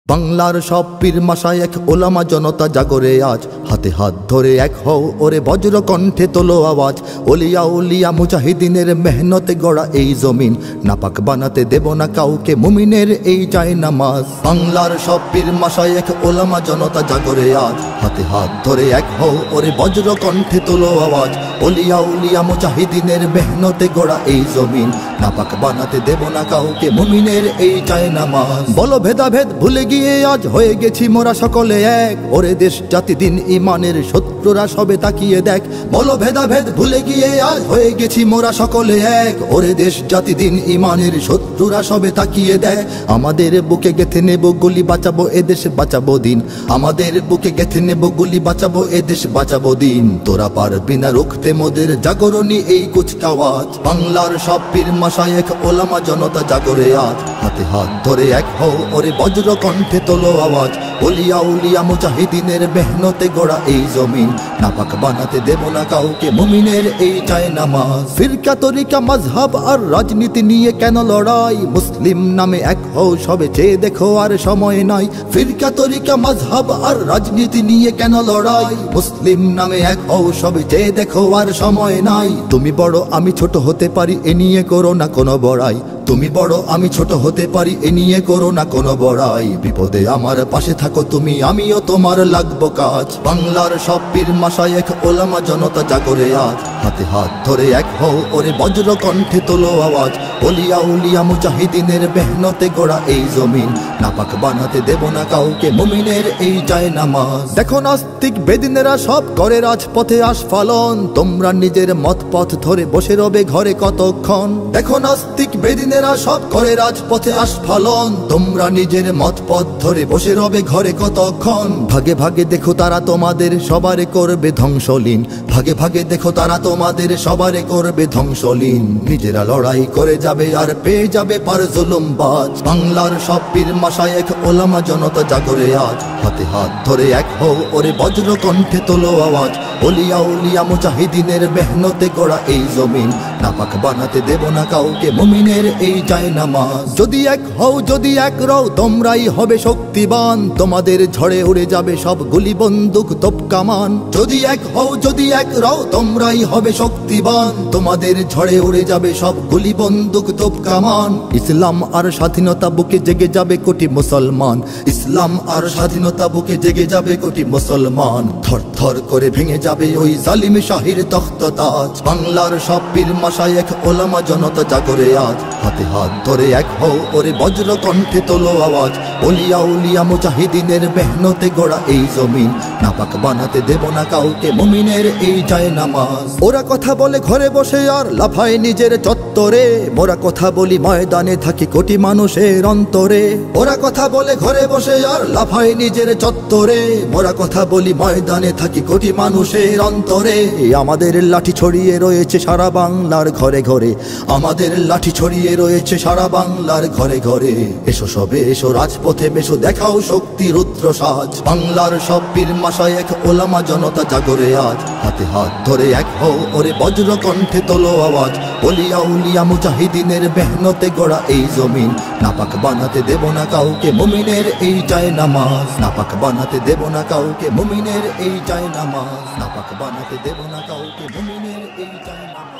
বাংলার সব পীর মাশায়েখ ওলামা জনতা জাগরে আজ, হাতে হাত ধরে এক হও ওরে বজ্র কণ্ঠে তোলো আওয়াজ। ওলিয়া উলিয়া মুজাহিদিনের মেহনতে গড়া এই জমিন, নাপাক বানাতে দেব না কাউকে মুমিনের এই চাই নামাজ। বাংলার সব পীর মাশায়েখ ওলামা জনতা জাগরে আজ, হাতে হাত ধরে এক হও ওরে বজ্র কণ্ঠে তোলো আওয়াজ। ওলিয়া উলিয়া মুজাহিদিনের মেহনতে গড়া এই জমিন, নাপাক বানাতে দেব না কাউকে মুমিনের এই চাই নামাজ। বলো ভেদাভেদ ভুলে গিয়ে আজ হয়ে গেছি মোরা সকলে এক, ওরে দেশ জাতি দিন ইমানের শত্রুরা সবে তাকিয়ে দেখ। বলো ভেদাভেদ ভুলে গিয়ে আজ হয়ে গেছি মোরা সকলে এক, ওরে দেশ জাতি দিন ইমানের শত্রুরা সবে তাকিয়ে দেখ। আমাদের বুকে গেথে নেব গুলি, বাঁচাবো এদেশ বাঁচাবো দিন। আমাদের বুকে গেথে নেব গুলি, বাঁচাবো এদেশ বাঁচাবো দিন। তোরা পারবি না রুখতে মোদের জাগরণী এই কুচকাওয়াজ। বাংলার সব পীর মাশায়েখ ওলামা জনতা জাগরে আজ, হাতে হাত ধরে এক হও ওরে বজ্র কণ্ঠে তোলো আওয়াজ। ওলিয়া উলিয়া মুজাহিদিনের মেহনতে গড়া এই জমিন, নাপাক বানাতে দেব না কাউকে মুমিনের এই চাই নামাজ। ফিরকা তরিকা মাযহাব আর রাজনীতি নিয়ে কেন লড়াই, মুসলিম নামে এক হও সবে চেয়ে দেখো আর সময় নাই। ফিরকা তরিকা মাযহাব আর রাজনীতি নিয়ে কেন লড়াই, মুসলিম নামে এক হও সবে চেয়ে দেখো আর সময় নাই। তুমি বড় আমি ছোট হতে পারি এ নিয়ে করো না কোনো বড়াই, তুমি বড় আমি ছোট হতে পারি এ নিয়ে করো না কোনো বড়াই। বিপদে আমার পাশে থাকো তুমি, আমিও তোমার লাগবো কাজ। বাংলার সব পীর মাশায়েখ ওলামা জনতা জাগরে আজ, হাতে হাত ধরে এক হও ওরে বজ্র কণ্ঠে তোলো আওয়াজ। ওলিয়া উলিয়া মুজাহিদিনের মেহনতে গড়া এই জমিন, নাপাক বানাতে দেব না কাউকে মুমিনের এই চাই নামাজ। দেখো নাস্তিক বেদিনেরা সব করে রাজপথে আস্ফালন, তোমরা নিজের মত পথ ধরে বসে রবে ঘরে কতক্ষণ। দেখো নাস্তিক বেদিনেরা সব করে রাজপথে আস্ফালন, তোমরা নিজের মত পথ ধরে বসে রবে ঘরে কতক্ষণ। ভাগে ভাগে দেখো তারা তোমাদের সবারে করবে ধ্বংসলীন, ভাগে ভাগে দেখো তারা তোমাদের সবারে করবে ধ্বংসলীন। নিজেরা লড়াই করে যাবে আর পেয়ে যাবে পার জুলুমবাজ। বাংলার সব পীর মাশায়েখ ওলামা জনতা জাগরে আজ, হাতে হাত ধরে এক হও ওরে বজ্র কণ্ঠে তোলো আওয়াজ। ওলিয়া উলিয়া মুজাহিদিনের মেহনতে গড়া এই জমিন, নাপাক বানাতে দেব না কাউকে মুমিনের এই চাই নামাজ। যদি এক হও যদি এক রও তোমরাই হবে শক্তিবান, তোমাদের ঝড়ে উড়ে যাবে সব গুলি বন্দুক তোপ কামান। যদি এক হও যদি এক রও তোমরাই হবে শক্তিবান, তোমাদের ঝড়ে উড়ে যাবে সব গুলি বন্দুক তোপ কামান। ইসলাম আর স্বাধীনতা বুকে জেগে যাবে কোটি মুসলমান, ইসলাম আর স্বাধীনতা বুকে জেগে যাবে কোটি মুসলমান। থর থর করে ভেঙে যাবে ওই জালিম শাহির তখ্ত তাজ। বাংলার সব পীর মাশায়েখ ওলামা জনতা জাগরে আজ, হাতে হাত ধরে এক হও ওরে বজ্র কণ্ঠে তোলো আওয়াজ। ওলিয়া উলিয়া মুজাহিদিনের মেহনতে গড়া এই জমিন, নাপাক বানাতে দেব না কাউকে মুমিনের এই চাই নামাজ। ওরা কথা বলে ঘরে বসে আর লাফায় নিজের চত্বরে, মোরা কথা বলি ময়দানে থাকি কোটি মানুষের অন্তরে। ওরা কথা বলে ঘরে বসে আর লাফায় নিজের চত্বরে, মোরা কথা বলি ময়দানে থাকি কোটি মানুষের অন্তরে। আমাদের লাঠি ছড়িয়ে রয়েছে সারা বাংলার ঘরে ঘরে, আমাদের লাঠি ছড়িয়ে রয়েছে সারা বাংলার ঘরে ঘরে। এসো সবে এসো রাজপথে বেশো দেখাও শক্তি রুদ্র সাজ। বাংলার সব পীর মাশায়েখ ওলামা জনতা জাগরে আজ, হাতে হাত ধরে এক হও ওরে বজ্র কণ্ঠে তোলো আওয়াজ। ওলিয়া উলিয়া মুজাহিদিনের মেহনতে গড়া এই জমিন, নাপাক বানাতে দেব না কাউকে মুমিনের এই চাই নামাজ। নাপাক বানাতে দেব না কাউকে মুমিনের এই চাই নামাজ, নাপাক বানাতে দেব না কাউকে মুমিনের এই চাই নামাজ।